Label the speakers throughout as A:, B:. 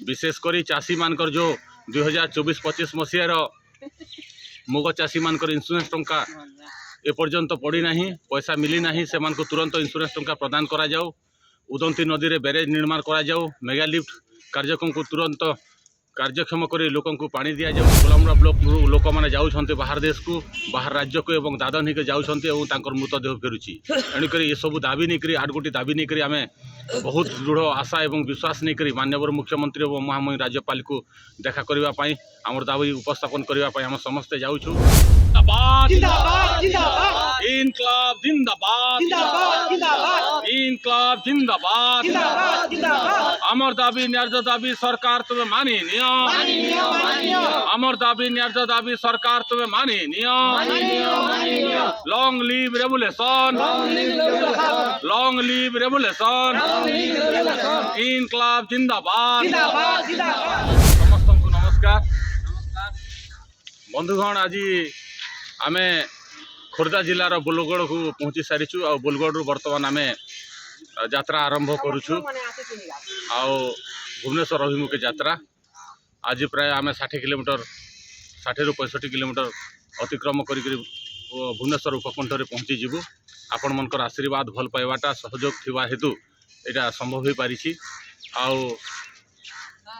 A: विशेषकर चाषी मानकर जो 2024-25 मसीहार मुग चाषी मानकर इंश्योरेंस टंका एपर्यंत पड़ी ना पैसा मिली ना से तुरंत इंश्योरेंस टंका प्रदान करा जाऊ। उदंती नदी में बैरेज निर्माण करा जाऊ। मेगा लिफ्ट कार्यक्रम को तुरंत कार्यक्षम कर लोक पानी दि जाऊ। गोलामुंडा ब्लॉक लोक मैंने जाऊँच बाहर देश को बाहर राज्य को एवं दादन होकर जाऊँच मृतदेह फेरुची। एणुक ये सब दाबी नहीं आठ गोटी दाबी नहीं आम बहुत दृढ़ आशा और विश्वास नहीं माननीय मुख्यमंत्री और महामहिम राज्यपाल को देखा करने आमर दाबी उपस्थापन करने आम समस्ते जाऊँ। इनकलाब जिंदाबाद, इनकलाब जिंदाबाद। आमर दाबी न्याय दाबी सरकार तुम्हें मानी नियो। आमर दाबी न्याय दाबी सरकार तुम्हें मानी neo. Long live revolution, long live revolution. इनकलाब जिंदाबाद। समस्त को नमस्कार। बंधुगण आज आम खोर्धा जिलार बोलगढ़ को पहुँची सारीचु। आ बोलगढ़ बर्तमान आम यात्रा आरंभ करुचु। भुवनेश्वर अभिमुखे यात्रा आज प्राय आम 60 किलोमीटर 60 ରୁ 65 किलोमीटर अतिक्रम कर भुवनेश्वर उपकंठ में पहुँची जीवु। आपण मनकर आशीर्वाद भल पाइबाटा सहयोग थिबा हेतु एटा संभव हो पारी।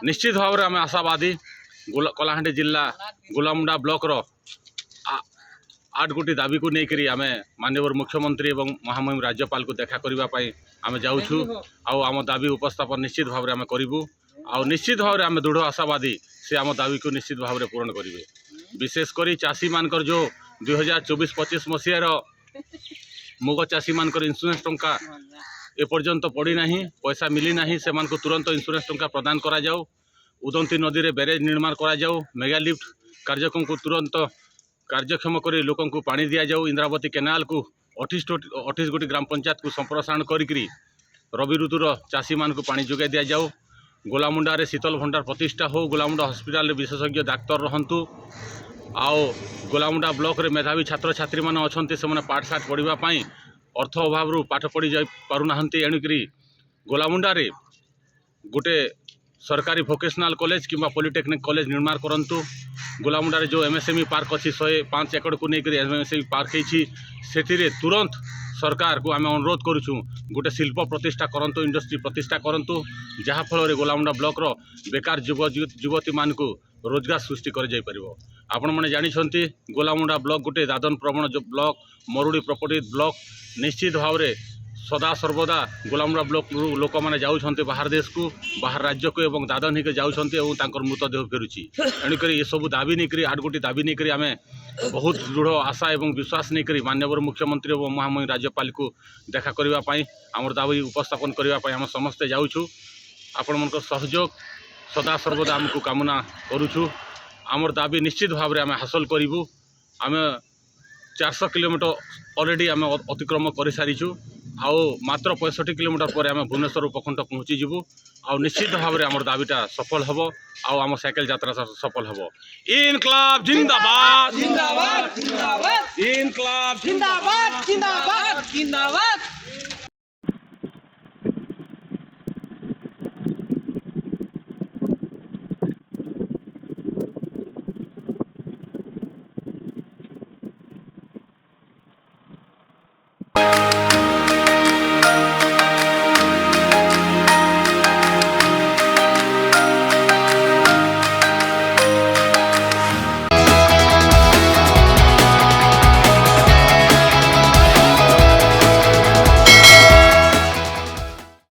A: निश्चित भाव में आम आशावादी कलाहांडी जिला गोलामुंडा ब्लॉक रो 8 गोटी दाबी को लेकर आम माननीय मुख्यमंत्री और महामहिम राज्यपाल को देखा करने आम जाऊँ। आम दाबी उपस्थापन निश्चित भाव में आम करूँ। निश्चित भाव में आम दृढ़ आशावादी से आम दाबी को निश्चित भाव में पूरण करेंगे। विशेषकर चाषी मानकर जो 2024-25 मसीहार मुग चाषी मानकर इंश्योरेंस टंका एपर्यंत पड़ी ना पैसा मिली ना से तुरंत इंश्योरेंस टंका प्रदान करा जाऊ। उदंती नदी में बैरेज निर्माण करा जाऊ। मेगा लिफ्ट कार्यक्रम को तुरंत कार्यक्षम कर लोक पानी दि जाऊ। इंद्रावती केनाल को 28 गोटी ग्राम पंचायत को संप्रसारण करी रवि ऋतुर चाषी मान को पानी जोगाई दि जाऊ। गोलामुंडा रे शीतल भंडार प्रतिष्ठा हो। गोलामुंडा हॉस्पिटल विशेषज्ञ डाक्तर रहंतु। आओ गोलामुंडा ब्लॉक रे मेधावी छात्र छात्री मान अछंती से पाठ साठ पढ़ापी अर्थ अभाव पाठ पढ़ी जा पारुना। एणुक गोलामुंडा रे गोटे सरकारी वोकेशनल कॉलेज किंबा पॉलिटेक्निक कॉलेज निर्माण करंतु। गोलामुंडा रे जो एमएसएमई पार्क अच्छी 105 एकड़ को लेकर एमएसएमई पार्क होती तुरंत सरकार को आम अनुरोध करुँ गोटे शिल्प प्रतिष्ठा करंतु, इंडस्ट्री प्रतिष्ठा करंतु जहाँफल गोलामुंडा ब्लॉक रो बेकार युवती मान को रोजगार सृष्टि कर जाई परिबो। आपण माने जानिछंती गोलामुंडा ब्लॉक गोटे दादन प्रवण जो ब्लॉक मरुड़ी प्रॉपर्टी ब्लॉक। निश्चित भाव में सदा सर्वदा गोलामुंडा ब्लॉक लोक मैंने जाऊँच बाहर देश को बाहर राज्य को एवं दादन होकर जाऊँच मृतदेह फेरुची। एणुक ये सब दाबी नहीं 8 गोटी दाबी नहीं आम बहुत दृढ़ आशा और विश्वास नहीं माननीय मुख्यमंत्री और महामहिम राज्यपाल को देखा करने आमर दाबी उपस्थापन करने आम समस्ते जाऊँ। आपण मन सहयोग सदा सर्वदा आमको कामना करुचु। आमर दाबी निश्चित भाव में आम हासिल करूँ। आम 400 किलोमीटर ऑलरेडी आम अतिक्रम कर सारीचु। मात्र 65 किलोमीटर पर आम भुवनेश्वर उपकंठ पहुँची जीवु। निश्चित भाव में आमर दाबीटा सफल हम। आम साइकेल यात्रा सफल हम। इनकलाब जिंदाबाद, इनकलाब जिंदाबाद, जिंदाबाद जिंदाबाद जिंदाबाद।